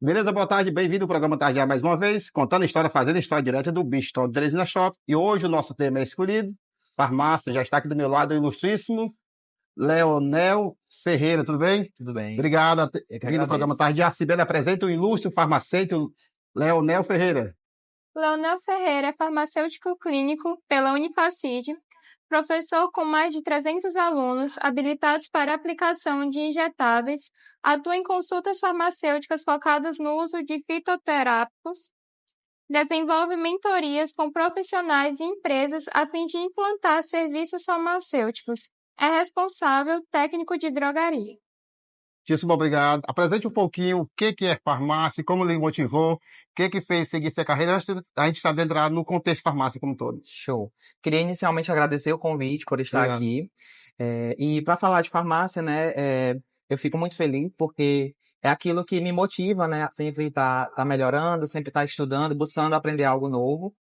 Beleza, boa tarde, bem-vindo ao programa Tardia mais uma vez, contando história, fazendo história direta do Bistro de Teresina Shop. E hoje o nosso tema é escolhido, farmácia, já está aqui do meu lado o ilustríssimo Leonel Ferreira, tudo bem? Tudo bem, Obrigado por ter eu que vindo ao programa agradeço. Tardia. Cibele apresenta o ilustre farmacêutico Leonel Ferreira. Leonel Ferreira é farmacêutico clínico pela Unifacide, professor com mais de 300 alunos habilitados para aplicação de injetáveis, atua em consultas farmacêuticas focadas no uso de fitoterápicos, desenvolve mentorias com profissionais e empresas a fim de implantar serviços farmacêuticos. É responsável técnico de drogaria. Muitíssimo obrigado. Apresente um pouquinho o que é farmácia, como lhe motivou, o que fez seguir sua carreira, antes da gente saber entrar no contexto de farmácia como um todo. Show. Queria inicialmente agradecer o convite por estar Obrigado. aqui. E para falar de farmácia, né, eu fico muito feliz porque é aquilo que me motiva, né, a sempre tá melhorando, sempre estar estudando, buscando aprender algo novo.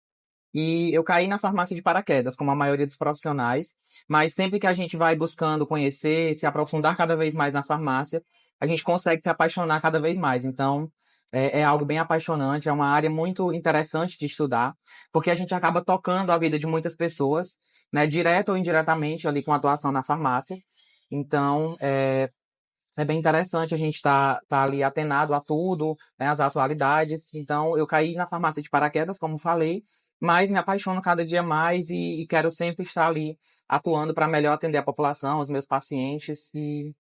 E eu caí na farmácia de paraquedas, como a maioria dos profissionais, mas sempre que a gente vai buscando conhecer, se aprofundar cada vez mais na farmácia, a gente consegue se apaixonar cada vez mais. Então, é algo bem apaixonante, é uma área muito interessante de estudar, porque a gente acaba tocando a vida de muitas pessoas, né, direto ou indiretamente ali com a atuação na farmácia. Então, é bem interessante a gente tá ali atenado a tudo, né, às atualidades. Então, eu caí na farmácia de paraquedas, como falei, mas me apaixono cada dia mais e quero sempre estar ali atuando para melhor atender a população, os meus pacientes, e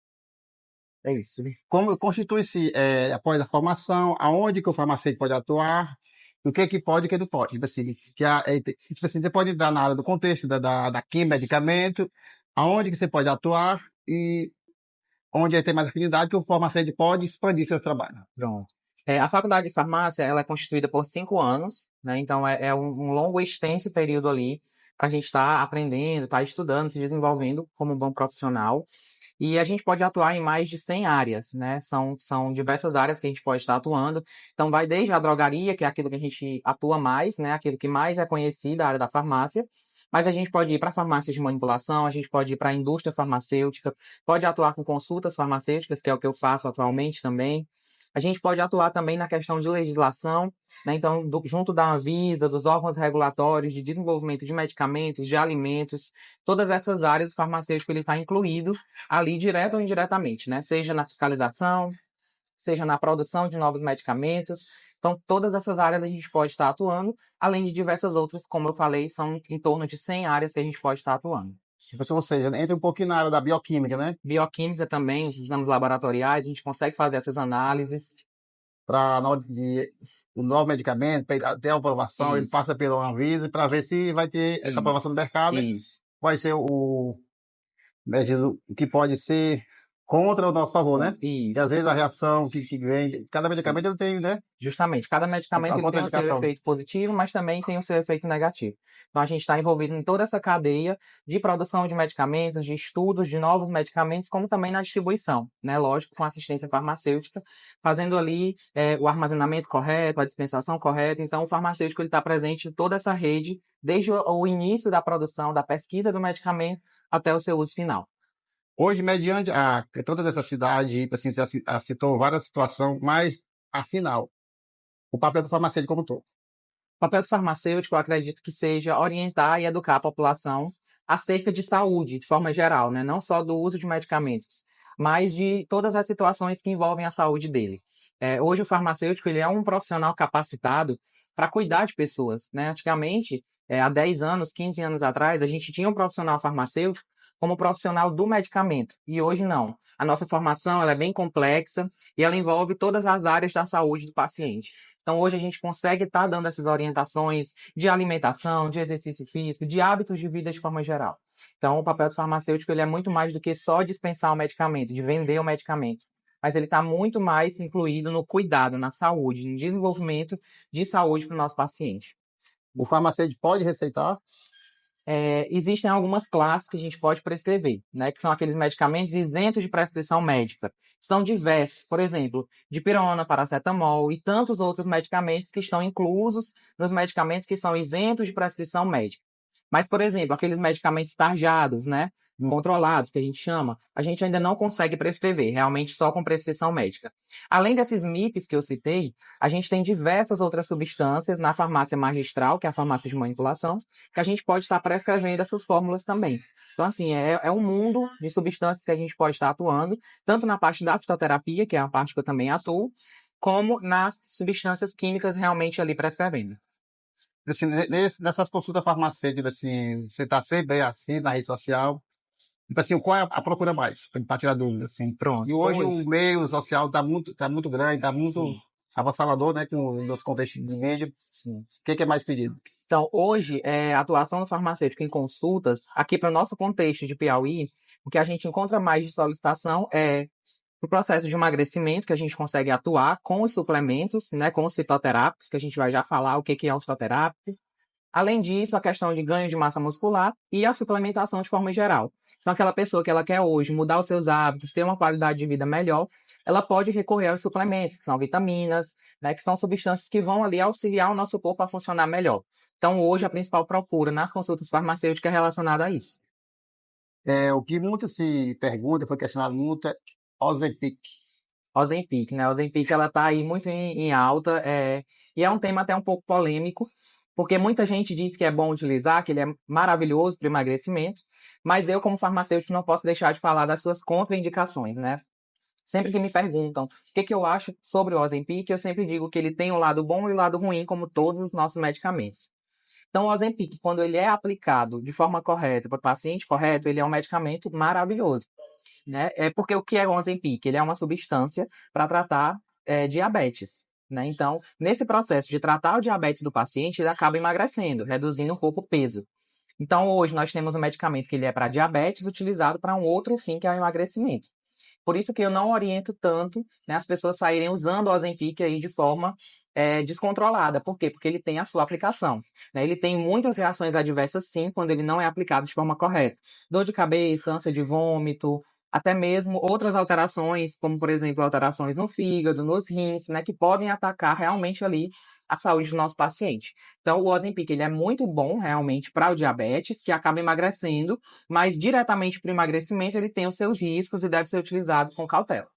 é isso. Como constitui-se após a formação, aonde que o farmacêutico pode atuar, o que pode e o que não pode. Tipo assim, tipo assim, você pode entrar na área do contexto da química, medicamento, aonde que você pode atuar e onde ele tem mais afinidade que o farmacêutico pode expandir seus trabalhos. Pronto. A faculdade de farmácia, ela é constituída por 5 anos, né? Então, é um longo e extenso período ali para a gente estar aprendendo, estar estudando, se desenvolvendo como um bom profissional. E a gente pode atuar em mais de 100 áreas, né? São diversas áreas que a gente pode estar atuando. Então, vai desde a drogaria, que é aquilo que a gente atua mais, né? Aquilo que mais é conhecido, a área da farmácia. Mas a gente pode ir para farmácias de manipulação, a gente pode ir para a indústria farmacêutica, pode atuar com consultas farmacêuticas, que é o que eu faço atualmente também. A gente pode atuar também na questão de legislação, né? Então, junto da Anvisa, dos órgãos regulatórios de desenvolvimento de medicamentos, de alimentos, todas essas áreas, o farmacêutico ele está incluído ali direto ou indiretamente, né? Seja na fiscalização, seja na produção de novos medicamentos. Então, todas essas áreas a gente pode estar atuando, além de diversas outras, como eu falei, são em torno de 100 áreas que a gente pode estar atuando. Ou seja, entra um pouquinho na área da bioquímica, né? Bioquímica também, os exames laboratoriais, a gente consegue fazer essas análises. Para na hora de o novo medicamento, para até a aprovação, ele Isso, passa pela Anvisa para ver se vai ter essa aprovação isso, no mercado, isso, vai ser o médico que pode ser contra o nosso favor, né? E às isso. vezes a reação que vem, cada medicamento ele tem, né? Justamente, cada medicamento A ele tem o seu contraindicação. efeito positivo, mas também tem o seu efeito negativo. Então, a gente está envolvido em toda essa cadeia de produção de medicamentos, de estudos de novos medicamentos, como também na distribuição, né? Lógico, com assistência farmacêutica, fazendo ali o armazenamento correto, a dispensação correta. Então, o farmacêutico ele está presente em toda essa rede, desde o início da produção, da pesquisa do medicamento, até o seu uso final. Hoje, mediante a toda essa cidade, assim, já citou várias situações, mas afinal, o papel do farmacêutico como um todo. O papel do farmacêutico, eu acredito que seja orientar e educar a população acerca de saúde, de forma geral, né? Não só do uso de medicamentos, mas de todas as situações que envolvem a saúde dele. Hoje, o farmacêutico ele é um profissional capacitado para cuidar de pessoas, né? Antigamente, há 10 anos, 15 anos atrás, a gente tinha um profissional farmacêutico como profissional do medicamento, e hoje não. A nossa formação ela é bem complexa e ela envolve todas as áreas da saúde do paciente. Então, hoje a gente consegue estar dando essas orientações de alimentação, de exercício físico, de hábitos de vida de forma geral. Então, o papel do farmacêutico ele é muito mais do que só dispensar o medicamento, de vender o medicamento. Mas ele está muito mais incluído no cuidado, na saúde, no desenvolvimento de saúde para o nosso paciente. O farmacêutico pode receitar? Existem algumas classes que a gente pode prescrever, né? Que são aqueles medicamentos isentos de prescrição médica. São diversos, por exemplo, dipirona, paracetamol e tantos outros medicamentos que estão inclusos nos medicamentos que são isentos de prescrição médica. Mas, por exemplo, aqueles medicamentos tarjados, né? controlados, que a gente chama, a gente ainda não consegue prescrever, realmente só com prescrição médica. Além desses MIPs que eu citei, a gente tem diversas outras substâncias na farmácia magistral, que é a farmácia de manipulação, que a gente pode estar prescrevendo essas fórmulas também. Então, assim, é um mundo de substâncias que a gente pode estar atuando, tanto na parte da fitoterapia, que é a parte que eu também atuo, como nas substâncias químicas realmente ali prescrevendo. Assim, nessas consultas farmacêuticas, assim, você está sempre aí assim na rede social. Tipo assim, qual é a procura mais? Para tirar dúvida, assim. Pronto. E hoje o meio social tá muito grande, tá muito Sim. avassalador, né? Com os contextos de vídeo. Sim. O que é mais pedido? Então, hoje, a atuação do farmacêutico em consultas, aqui para o nosso contexto de Piauí, o que a gente encontra mais de solicitação é o processo de emagrecimento, que a gente consegue atuar com os suplementos, né, com os fitoterápicos, que a gente vai já falar o que é um fitoterápico. Além disso, a questão de ganho de massa muscular e a suplementação de forma geral. Então, aquela pessoa que ela quer hoje mudar os seus hábitos, ter uma qualidade de vida melhor, ela pode recorrer aos suplementos, que são vitaminas, né, que são substâncias que vão ali auxiliar o nosso corpo a funcionar melhor. Então, hoje, a principal procura nas consultas farmacêuticas é relacionada a isso. O que muito se pergunta, foi questionado muito, é Ozempic. Ozempic, né? Ozempic, ela tá aí muito em alta, e é um tema até um pouco polêmico, porque muita gente diz que é bom utilizar, que ele é maravilhoso para emagrecimento, mas eu, como farmacêutico, não posso deixar de falar das suas contraindicações, né? Sempre que me perguntam o que eu acho sobre o Ozempic, eu sempre digo que ele tem um lado bom e um lado ruim, como todos os nossos medicamentos. Então, o Ozempic, quando ele é aplicado de forma correta para o paciente correto, ele é um medicamento maravilhoso, né? É porque o que é o Ozempic? Ele é uma substância para tratar diabetes, né? Então, nesse processo de tratar o diabetes do paciente, ele acaba emagrecendo, reduzindo um pouco o peso. Então, hoje nós temos um medicamento que ele é para diabetes, utilizado para um outro fim, que é o emagrecimento. Por isso que eu não oriento tanto, né, as pessoas saírem usando o Ozempic aí de forma descontrolada. Por quê? Porque ele tem a sua aplicação, né? Ele tem muitas reações adversas, sim, quando ele não é aplicado de forma correta. Dor de cabeça, ânsia de vômito, até mesmo outras alterações, como, por exemplo, alterações no fígado, nos rins, né, que podem atacar realmente ali a saúde do nosso paciente. Então, o Ozempic, ele é muito bom realmente para o diabetes, que acaba emagrecendo, mas diretamente para o emagrecimento ele tem os seus riscos e deve ser utilizado com cautela.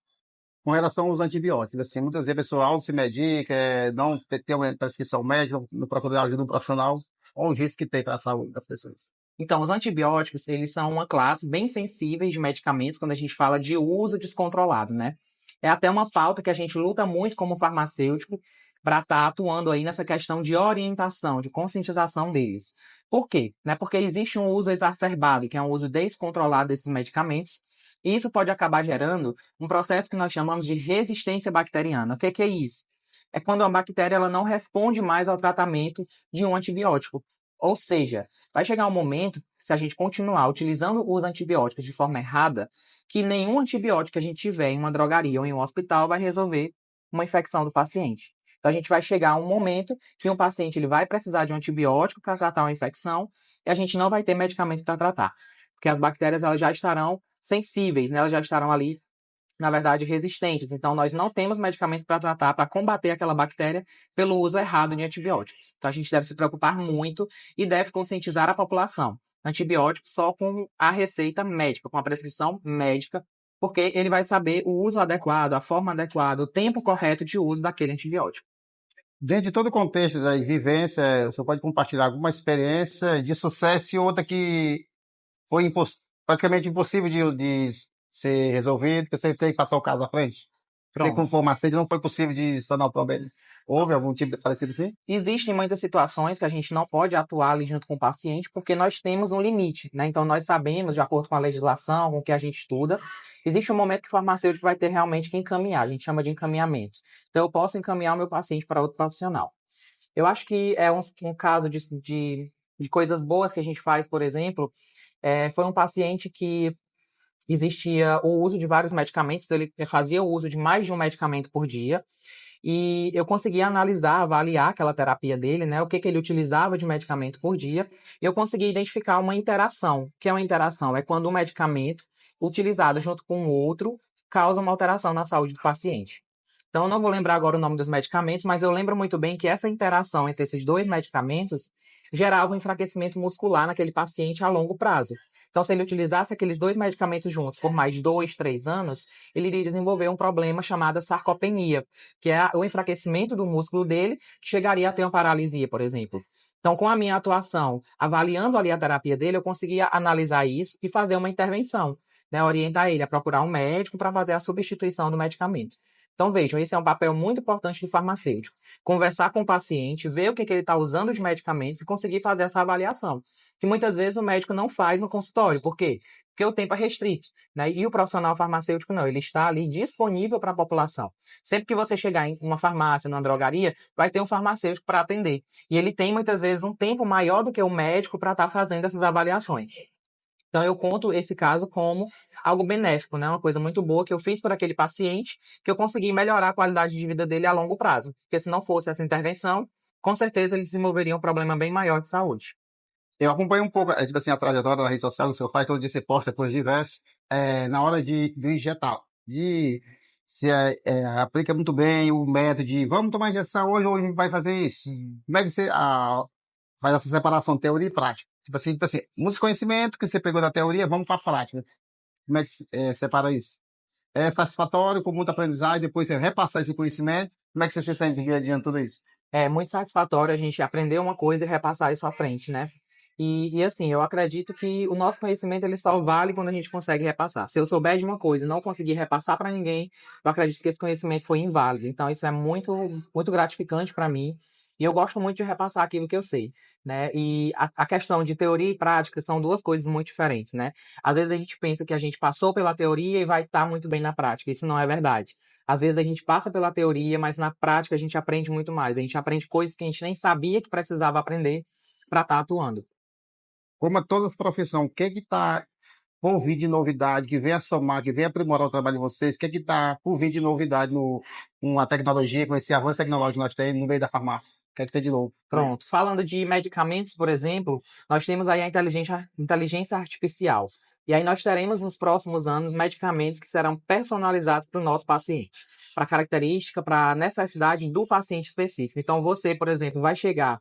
Com relação aos antibióticos, assim, muitas vezes a pessoa se medica, não tem uma prescrição médica, não procura ajuda do profissional. Olha os riscos que tem para a saúde das pessoas. Então, os antibióticos, eles são uma classe bem sensível de medicamentos quando a gente fala de uso descontrolado, né? É até uma pauta que a gente luta muito como farmacêutico para estar atuando aí nessa questão de orientação, de conscientização deles. Por quê? Né? Porque existe um uso exacerbado, que é um uso descontrolado desses medicamentos, e isso pode acabar gerando um processo que nós chamamos de resistência bacteriana. O que é isso? É quando a bactéria ela não responde mais ao tratamento de um antibiótico. Ou seja, vai chegar um momento, se a gente continuar utilizando os antibióticos de forma errada, que nenhum antibiótico que a gente tiver em uma drogaria ou em um hospital vai resolver uma infecção do paciente. Então, a gente vai chegar a um momento que um paciente ele vai precisar de um antibiótico para tratar uma infecção e a gente não vai ter medicamento para tratar. Porque as bactérias elas já estarão sensíveis, né? Elas já estarão ali, na verdade, resistentes. Então, nós não temos medicamentos para tratar, para combater aquela bactéria pelo uso errado de antibióticos. Então, a gente deve se preocupar muito e deve conscientizar a população. Antibiótico só com a receita médica, com a prescrição médica, porque ele vai saber o uso adequado, a forma adequada, o tempo correto de uso daquele antibiótico. Dentro de todo o contexto da vivência, você pode compartilhar alguma experiência de sucesso e outra que foi praticamente impossível de ser resolvido, porque você tem que passar o caso à frente? Você, como farmacêutico, não foi possível de sanar o problema. Houve algum tipo de parecido assim? Existem muitas situações que a gente não pode atuar ali junto com o paciente, porque nós temos um limite, né? Então, nós sabemos, de acordo com a legislação, com o que a gente estuda, existe um momento que o farmacêutico vai ter realmente que encaminhar, a gente chama de encaminhamento. Então, eu posso encaminhar o meu paciente para outro profissional. Eu acho que é um caso de coisas boas que a gente faz, por exemplo, foi um paciente que existia o uso de vários medicamentos, ele fazia o uso de mais de um medicamento por dia, e eu conseguia analisar, avaliar aquela terapia dele, né? O que ele utilizava de medicamento por dia, e eu conseguia identificar uma interação. O que é uma interação? É quando um medicamento utilizado junto com o outro causa uma alteração na saúde do paciente. Então, eu não vou lembrar agora o nome dos medicamentos, mas eu lembro muito bem que essa interação entre esses dois medicamentos gerava um enfraquecimento muscular naquele paciente a longo prazo. Então, se ele utilizasse aqueles dois medicamentos juntos por mais 2, 3 anos, ele iria desenvolver um problema chamado sarcopenia, que é o enfraquecimento do músculo dele, que chegaria a ter uma paralisia, por exemplo. Então, com a minha atuação, avaliando ali a terapia dele, eu conseguia analisar isso e fazer uma intervenção, né? Orientar ele a procurar um médico para fazer a substituição do medicamento. Então, vejam, esse é um papel muito importante do farmacêutico. Conversar com o paciente, ver o que ele está usando de medicamentos e conseguir fazer essa avaliação. Que muitas vezes o médico não faz no consultório. Por quê? Porque o tempo é restrito, né? E o profissional farmacêutico não, ele está ali disponível para a população. Sempre que você chegar em uma farmácia, numa drogaria, vai ter um farmacêutico para atender. E ele tem muitas vezes um tempo maior do que o médico para estar fazendo essas avaliações. Então, eu conto esse caso como algo benéfico, né? Uma coisa muito boa que eu fiz por aquele paciente, que eu consegui melhorar a qualidade de vida dele a longo prazo. Porque se não fosse essa intervenção, com certeza ele desenvolveria um problema bem maior de saúde. Eu acompanho um pouco, tipo assim, a trajetória da rede social que o senhor faz, todo dia você posta coisas diversas, na hora de injetar, se aplica muito bem o método de vamos tomar injeção hoje, hoje a gente vai fazer isso. Como é que você faz essa separação teoria e prática? Tipo assim, muitos conhecimentos que você pegou da teoria, vamos para a prática. Como é que separa isso? É satisfatório, com muita aprendizagem, depois você repassar esse conhecimento, como é que você se sente dia a dia tudo isso? É muito satisfatório a gente aprender uma coisa e repassar isso à frente, né? E assim, eu acredito que o nosso conhecimento ele só vale quando a gente consegue repassar. Se eu souber de uma coisa e não conseguir repassar para ninguém, eu acredito que esse conhecimento foi inválido. Então, isso é muito gratificante para mim. E eu gosto muito de repassar aquilo que eu sei, né? E a questão de teoria e prática são duas coisas muito diferentes, né? Às vezes a gente pensa que a gente passou pela teoria e vai estar muito bem na prática. Isso não é verdade. Às vezes a gente passa pela teoria, mas na prática a gente aprende muito mais. A gente aprende coisas que a gente nem sabia que precisava aprender para estar atuando. Como todas as profissões, o que está por vir de novidade, que vem a somar, que vem aprimorar o trabalho de vocês, o que está por vir de novidade numa tecnologia, com esse avanço tecnológico que nós temos no meio da farmácia? O que é que tem de novo? Pronto. Falando de medicamentos, por exemplo, nós temos aí a inteligência artificial. E aí nós teremos nos próximos anos medicamentos que serão personalizados para o nosso paciente, para a característica, para a necessidade do paciente específico. Então, você, por exemplo, vai chegar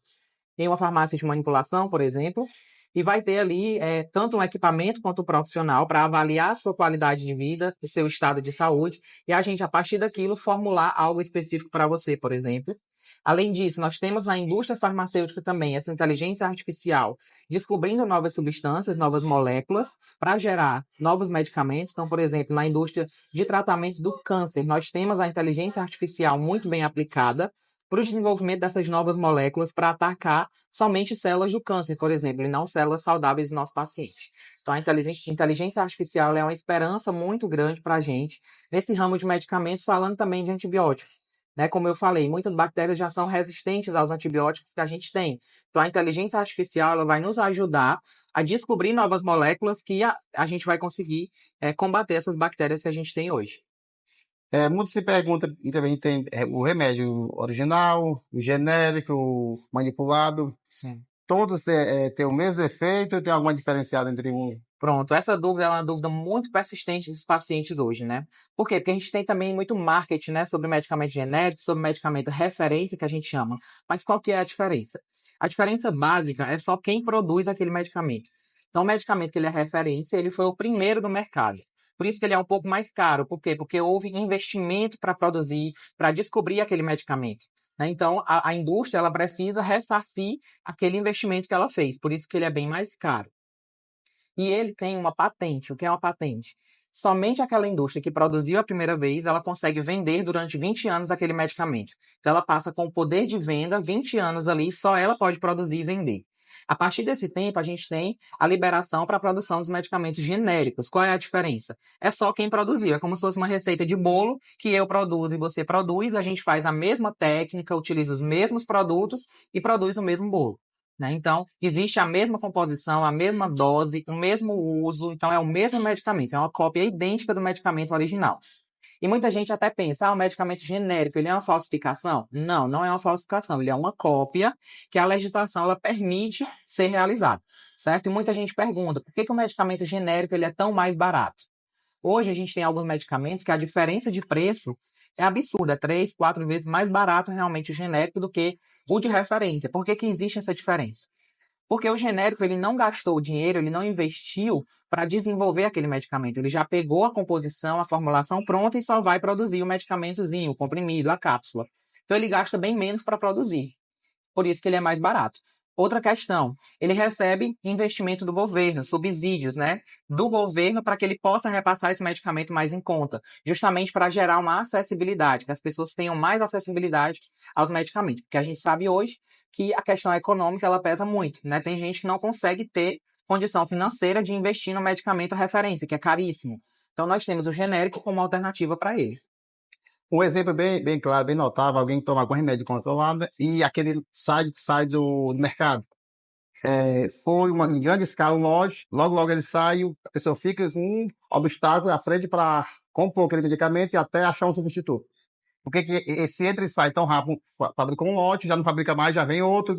em uma farmácia de manipulação, por exemplo, e vai ter ali tanto um equipamento quanto um profissional para avaliar a sua qualidade de vida, o seu estado de saúde, e a gente, a partir daquilo, formular algo específico para você, por exemplo. Além disso, nós temos na indústria farmacêutica também essa inteligência artificial descobrindo novas substâncias, novas moléculas para gerar novos medicamentos. Então, por exemplo, na indústria de tratamento do câncer, nós temos a inteligência artificial muito bem aplicada para o desenvolvimento dessas novas moléculas para atacar somente células do câncer, por exemplo, e não células saudáveis do nosso paciente. Então, a inteligência artificial é uma esperança muito grande para a gente nesse ramo de medicamentos, falando também de antibióticos. Né? Como eu falei, muitas bactérias já são resistentes aos antibióticos que a gente tem. Então, a inteligência artificial ela vai nos ajudar a descobrir novas moléculas que a gente vai conseguir combater essas bactérias que a gente tem hoje. Muito se pergunta, e também tem o remédio original, o genérico, o manipulado. Sim. Todos têm o mesmo efeito ou tem alguma diferenciada entre um? Pronto, essa dúvida é uma dúvida muito persistente dos pacientes hoje, né? Por quê? Porque a gente tem também muito marketing, né, sobre medicamento genérico, sobre medicamento referência, que a gente chama. Mas qual que é a diferença? A diferença básica é só quem produz aquele medicamento. Então, o medicamento que ele é referência, ele foi o primeiro do mercado. Por isso que ele é um pouco mais caro. Por quê? Porque houve investimento para produzir, para descobrir aquele medicamento. Né? Então, a indústria ela precisa ressarcir aquele investimento que ela fez. Por isso que ele é bem mais caro. E ele tem uma patente. O que é uma patente? Somente aquela indústria que produziu a primeira vez, ela consegue vender durante 20 anos aquele medicamento. Então, ela passa com o poder de venda 20 anos ali, só ela pode produzir e vender. A partir desse tempo, a gente tem a liberação para a produção dos medicamentos genéricos. Qual é a diferença? É só quem produziu. É como se fosse uma receita de bolo que eu produzo e você produz. A gente faz a mesma técnica, utiliza os mesmos produtos e produz o mesmo bolo. Né? Então, existe a mesma composição, a mesma dose, o mesmo uso. Então, é o mesmo medicamento. É uma cópia idêntica do medicamento original. E muita gente até pensa, o medicamento genérico, ele é uma falsificação? Não, não é uma falsificação, ele é uma cópia que a legislação ela permite ser realizada, certo? E muita gente pergunta, por que o medicamento genérico ele é tão mais barato? Hoje a gente tem alguns medicamentos que a diferença de preço é absurdo, é 3, 4 vezes mais barato realmente o genérico do que o de referência. Por que que existe essa diferença? Porque o genérico, ele não gastou dinheiro, ele não investiu para desenvolver aquele medicamento. Ele já pegou a composição, a formulação pronta e só vai produzir o medicamentozinho, o comprimido, a cápsula. Então ele gasta bem menos para produzir. Por isso que ele é mais barato. Outra questão, ele recebe investimento do governo, subsídios, né, do governo para que ele possa repassar esse medicamento mais em conta, justamente para gerar uma acessibilidade, que as pessoas tenham mais acessibilidade aos medicamentos, porque a gente sabe hoje que a questão econômica ela pesa muito, né? Tem gente que não consegue ter condição financeira de investir no medicamento referência, que é caríssimo. Então nós temos o genérico como alternativa para ele. Um exemplo bem claro, bem notável, alguém toma algum remédio controlado e aquele sai do mercado. Foi em grande escala, logo ele sai, a pessoa fica com um obstáculo à frente para comprar aquele medicamento e até achar um substituto. Porque que esse entra e sai tão rápido, fabricou um lote, já não fabrica mais, já vem outro,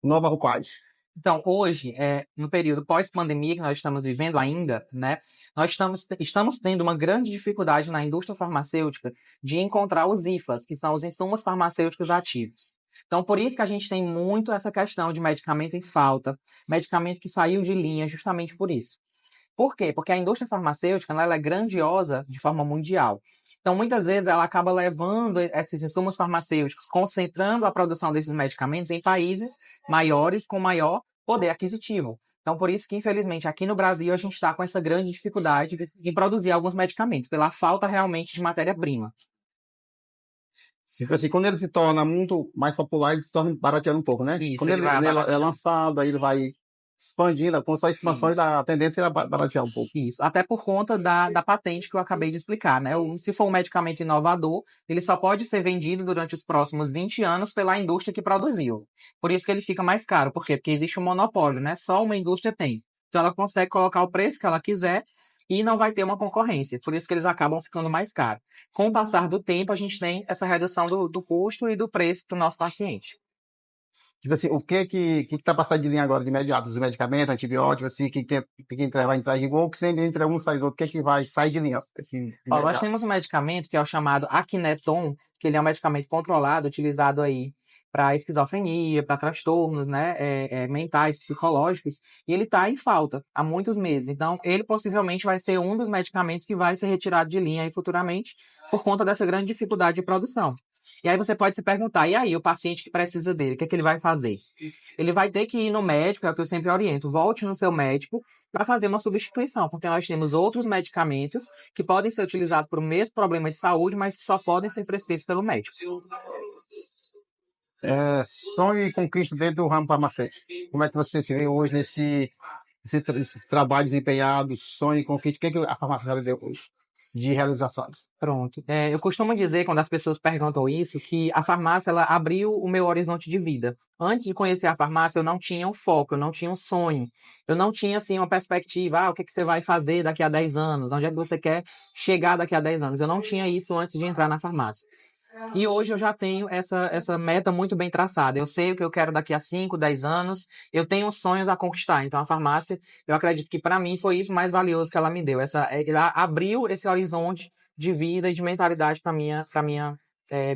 nova roupagem. Então, hoje, no período pós-pandemia que nós estamos vivendo ainda, né, nós estamos tendo uma grande dificuldade na indústria farmacêutica de encontrar os IFAs, que são os insumos farmacêuticos ativos. Então, por isso que a gente tem muito essa questão de medicamento em falta, medicamento que saiu de linha, justamente por isso. Por quê? Porque a indústria farmacêutica ela é grandiosa de forma mundial. Então, muitas vezes, ela acaba levando esses insumos farmacêuticos, concentrando a produção desses medicamentos em países maiores, com maior poder aquisitivo. Então, por isso que, infelizmente, aqui no Brasil, a gente está com essa grande dificuldade de produzir alguns medicamentos, pela falta realmente de matéria-prima. Tipo assim, quando ele se torna muito mais popular, ele se torna barateando um pouco, né? Isso, Quando ele ele vai é abarateando. lançado, aí ele vai expandindo, com só expansões, Isso. a tendência é baratear um pouco. Isso, até por conta da patente que eu acabei de explicar, né? Se for um medicamento inovador, ele só pode ser vendido durante os próximos 20 anos pela indústria que produziu. Por isso que ele fica mais caro. Por quê? Porque existe um monopólio, né? Só uma indústria tem. Então ela consegue colocar o preço que ela quiser e não vai ter uma concorrência. Por isso que eles acabam ficando mais caros. Com o passar do tempo, a gente tem essa redução do custo e do preço para o nosso paciente. Tipo assim, o que tá passando de linha agora de imediato? Os medicamentos, antibióticos, assim, que vai entrar em ou que sempre entre um sai do outro, o que vai sair de linha? Assim, Ó, nós temos um medicamento que é o chamado Akineton, que ele é um medicamento controlado, utilizado aí para esquizofrenia, para transtornos, né, mentais, psicológicos, e ele está em falta há muitos meses. Então, ele possivelmente vai ser um dos medicamentos que vai ser retirado de linha aí futuramente por conta dessa grande dificuldade de produção. E aí você pode se perguntar, e aí o paciente que precisa dele, o que é que ele vai fazer? Ele vai ter que ir no médico, é o que eu sempre oriento, volte no seu médico para fazer uma substituição, porque nós temos outros medicamentos que podem ser utilizados para o mesmo problema de saúde, mas que só podem ser prescritos pelo médico. Sonho e conquista dentro do ramo farmacêutico. Como é que você se vê hoje nesse trabalho desempenhado, sonho e conquista? O que a farmácia já lhe deu hoje de realizações? Pronto. Eu costumo dizer, quando as pessoas perguntam isso, que a farmácia ela abriu o meu horizonte de vida. Antes de conhecer a farmácia, eu não tinha um foco, eu não tinha um sonho. Eu não tinha, assim, uma perspectiva, o que você vai fazer daqui a 10 anos? Onde é que você quer chegar daqui a 10 anos? Eu não tinha isso antes de entrar na farmácia. E hoje eu já tenho essa meta muito bem traçada. Eu sei o que eu quero daqui a 5, 10 anos. Eu tenho sonhos a conquistar. Então, a farmácia, eu acredito que para mim foi isso mais valioso que ela me deu. Ela abriu esse horizonte de vida e de mentalidade para minha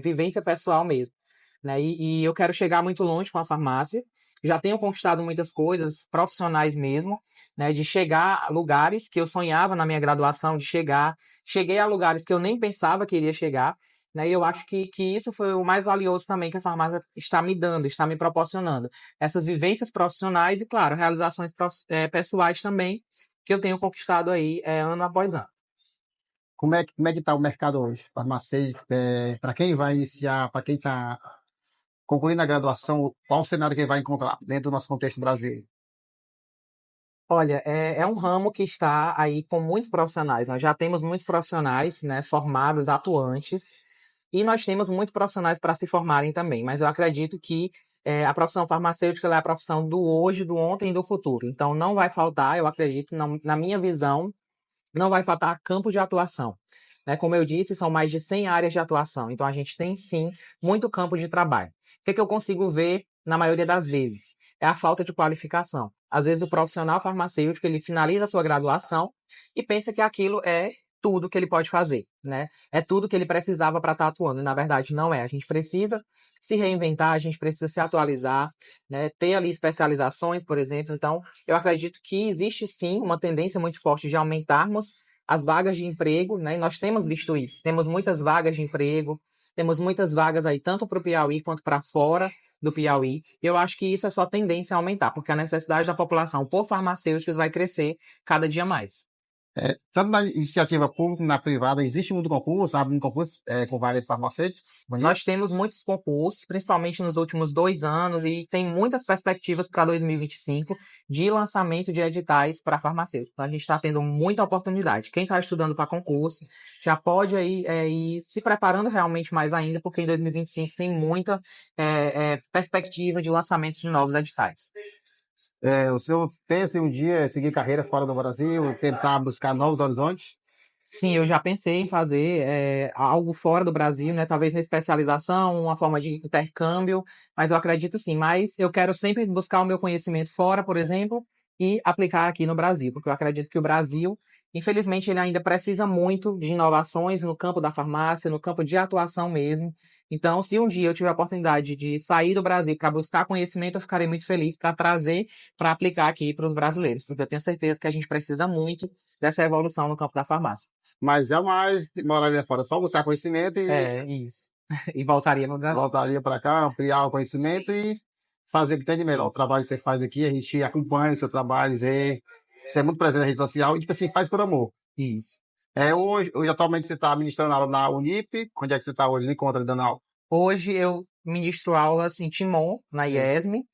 vivência pessoal mesmo. Né? E eu quero chegar muito longe com a farmácia. Já tenho conquistado muitas coisas profissionais mesmo, né? De chegar a lugares que eu sonhava na minha graduação, cheguei a lugares que eu nem pensava que iria chegar. Né? E eu acho que isso foi o mais valioso também que a farmácia está me dando, está me proporcionando. Essas vivências profissionais e, claro, realizações pessoais também, que eu tenho conquistado aí ano após ano. Como é que está o mercado hoje, farmacêutico? Para quem vai iniciar, para quem está concluindo a graduação, qual o cenário que ele vai encontrar dentro do nosso contexto brasileiro? Olha, é um ramo que está aí com muitos profissionais. Nós já temos muitos profissionais, né, formados, atuantes, e nós temos muitos profissionais para se formarem também. Mas eu acredito que a profissão farmacêutica ela é a profissão do hoje, do ontem e do futuro. Então, não vai faltar, eu acredito, na minha visão, não vai faltar campo de atuação. Né? Como eu disse, são mais de 100 áreas de atuação. Então, a gente tem, sim, muito campo de trabalho. O que eu consigo ver, na maioria das vezes? É a falta de qualificação. Às vezes, o profissional farmacêutico, ele finaliza a sua graduação e pensa que aquilo é tudo que ele pode fazer, né? É tudo que ele precisava para estar atuando. E, na verdade, não é. A gente precisa se reinventar, a gente precisa se atualizar, né? Ter ali especializações, por exemplo. Então, eu acredito que existe sim uma tendência muito forte de aumentarmos as vagas de emprego, né? E nós temos visto isso. Temos muitas vagas de emprego, temos muitas vagas aí, tanto para o Piauí quanto para fora do Piauí. Eu acho que isso é só tendência a aumentar, porque a necessidade da população por farmacêuticos vai crescer cada dia mais. Tanto na iniciativa pública como na privada, existe muito concurso, abre um concurso com vários farmacêuticos. Nós temos muitos concursos, principalmente nos últimos 2 anos, e tem muitas perspectivas para 2025 de lançamento de editais para farmacêuticos. Então, a gente está tendo muita oportunidade. Quem está estudando para concurso já pode aí, ir se preparando realmente mais ainda, porque em 2025 tem muita perspectiva de lançamento de novos editais. O senhor pensa em um dia seguir carreira fora do Brasil, tentar buscar novos horizontes? Sim, eu já pensei em fazer algo fora do Brasil, né? Talvez uma especialização, uma forma de intercâmbio, mas eu acredito sim. Mas eu quero sempre buscar o meu conhecimento fora, por exemplo, e aplicar aqui no Brasil, porque eu acredito que o Brasil, infelizmente, ele ainda precisa muito de inovações no campo da farmácia, no campo de atuação mesmo. Então, se um dia eu tiver a oportunidade de sair do Brasil para buscar conhecimento, eu ficarei muito feliz para trazer, para aplicar aqui para os brasileiros, porque eu tenho certeza que a gente precisa muito dessa evolução no campo da farmácia. Mas jamais moraria fora, só buscar conhecimento e Isso. E voltaria no Brasil. voltaria para cá, ampliar o conhecimento e fazer o que tem de melhor. O trabalho que você faz aqui, a gente acompanha o seu trabalho, vê. Você é muito presente na rede social e, tipo assim, faz por amor. Isso. Hoje atualmente você está ministrando aula na Unip. Onde é que você está hoje? Me conta, dando aula. Hoje eu ministro aulas em Timon, na IESM,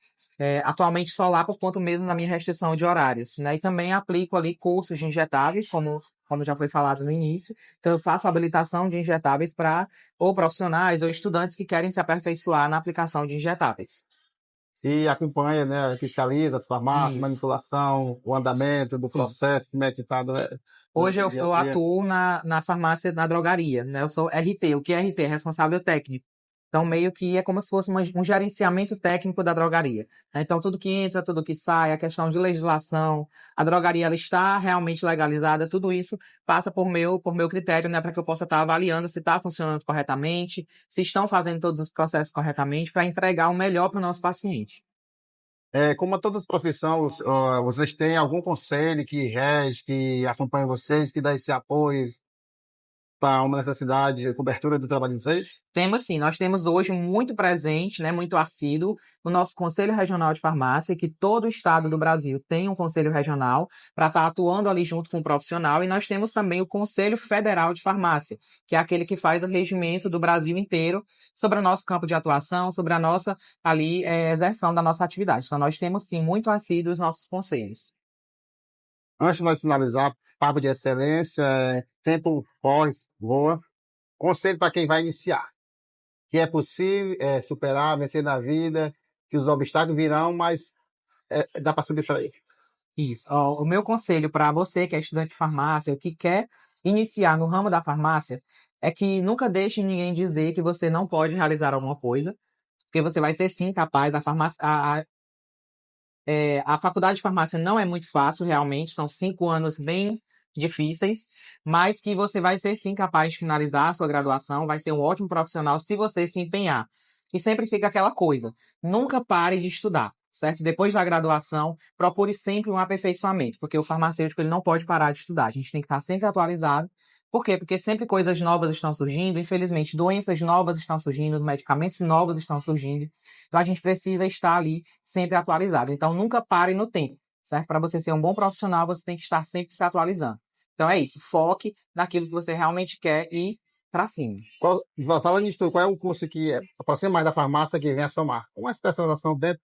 atualmente só lá por conta mesmo da minha restrição de horários, né? E também aplico ali cursos de injetáveis, como já foi falado no início. Então eu faço habilitação de injetáveis para ou profissionais ou estudantes que querem se aperfeiçoar na aplicação de injetáveis. E acompanha, né? Fiscaliza as farmácias, Isso. manipulação, o andamento do processo, como é que está. Hoje eu atuo na farmácia, na drogaria, né? Eu sou RT. O que é RT? Responsável técnico. Então, meio que é como se fosse um gerenciamento técnico da drogaria, né? Então, tudo que entra, tudo que sai, a questão de legislação, a drogaria ela está realmente legalizada, tudo isso passa por meu critério, né? Para que eu possa estar avaliando se está funcionando corretamente, se estão fazendo todos os processos corretamente, para entregar o melhor para o nosso paciente. Como todas as profissões, vocês têm algum conselho que rege, que acompanha vocês, que dá esse apoio para uma necessidade, cobertura do trabalho de vocês? Temos sim, nós temos hoje muito presente, né, muito assíduo, o nosso Conselho Regional de Farmácia, que todo o estado do Brasil tem um Conselho Regional para estar atuando ali junto com o profissional, e nós temos também o Conselho Federal de Farmácia, que é aquele que faz o regimento do Brasil inteiro sobre o nosso campo de atuação, sobre a nossa ali exerção da nossa atividade. Então nós temos sim muito assíduo os nossos conselhos. Antes de nós finalizar, papo de excelência, tempo voa. Conselho para quem vai iniciar. Que é possível superar, vencer na vida, que os obstáculos virão, mas dá para subir isso aí. Isso. Ó, o meu conselho para você que é estudante de farmácia ou que quer iniciar no ramo da farmácia é que nunca deixe ninguém dizer que você não pode realizar alguma coisa, porque você vai ser sim capaz. A faculdade de farmácia não é muito fácil, realmente, são 5 anos bem difíceis, mas que você vai ser sim capaz de finalizar a sua graduação, vai ser um ótimo profissional se você se empenhar. E sempre fica aquela coisa, nunca pare de estudar, certo? Depois da graduação, procure sempre um aperfeiçoamento, porque o farmacêutico ele não pode parar de estudar, a gente tem que estar sempre atualizado. Por quê? Porque sempre coisas novas estão surgindo, infelizmente, doenças novas estão surgindo, os medicamentos novos estão surgindo. Então a gente precisa estar ali sempre atualizado. Então nunca pare no tempo, certo? Para você ser um bom profissional, você tem que estar sempre se atualizando. Então é isso, foque naquilo que você realmente quer e para cima. Falando nisso, qual é o curso que aproxima mais da farmácia que vem a somar? Uma especialização dentro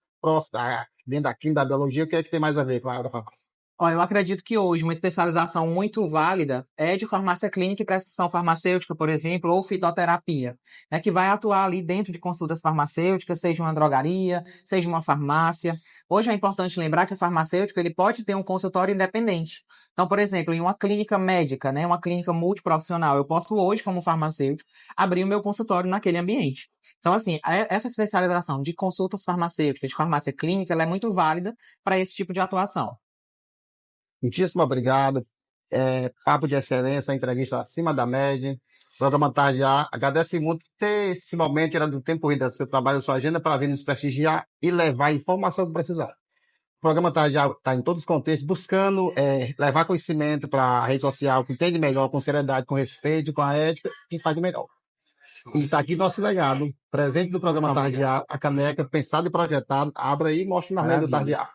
da química, da biologia, o que é que tem mais a ver com a área da farmácia? Olha, eu acredito que hoje uma especialização muito válida é de farmácia clínica e prescrição farmacêutica, por exemplo, ou fitoterapia, né, que vai atuar ali dentro de consultas farmacêuticas, seja uma drogaria, seja uma farmácia. Hoje é importante lembrar que o farmacêutico ele pode ter um consultório independente. Então, por exemplo, em uma clínica médica, né, uma clínica multiprofissional, eu posso hoje, como farmacêutico, abrir o meu consultório naquele ambiente. Então, assim, essa especialização de consultas farmacêuticas, de farmácia clínica, ela é muito válida para esse tipo de atuação. Muitíssimo obrigado. papo de excelência, entrevista acima da média. Programa Tarde A, agradece muito ter esse momento, tirando do tempo corrido do seu trabalho, da sua agenda, para vir nos prestigiar e levar a informação que precisar. O programa Tarde A está em todos os contextos, buscando levar conhecimento para a rede social, que entende melhor, com seriedade, com respeito, com a ética, e faz o melhor. E está aqui nosso legado, presente do programa Muito Tarde A, a caneca, pensado e projetado, abra aí e mostre na mesa do Tarde A.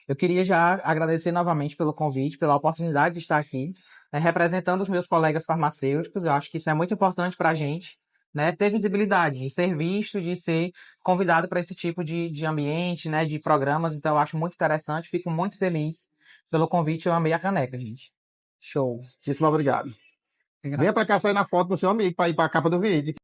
Eu queria já agradecer novamente pelo convite, pela oportunidade de estar aqui, né, representando os meus colegas farmacêuticos. Eu acho que isso é muito importante para a gente, né, ter visibilidade, de ser visto, de ser convidado para esse tipo de ambiente, né, de programas. Então, eu acho muito interessante, fico muito feliz pelo convite. Eu amei a caneca, gente. Show. Muitíssimo obrigado. Venha para cá sair na foto com seu amigo para ir para a capa do vídeo.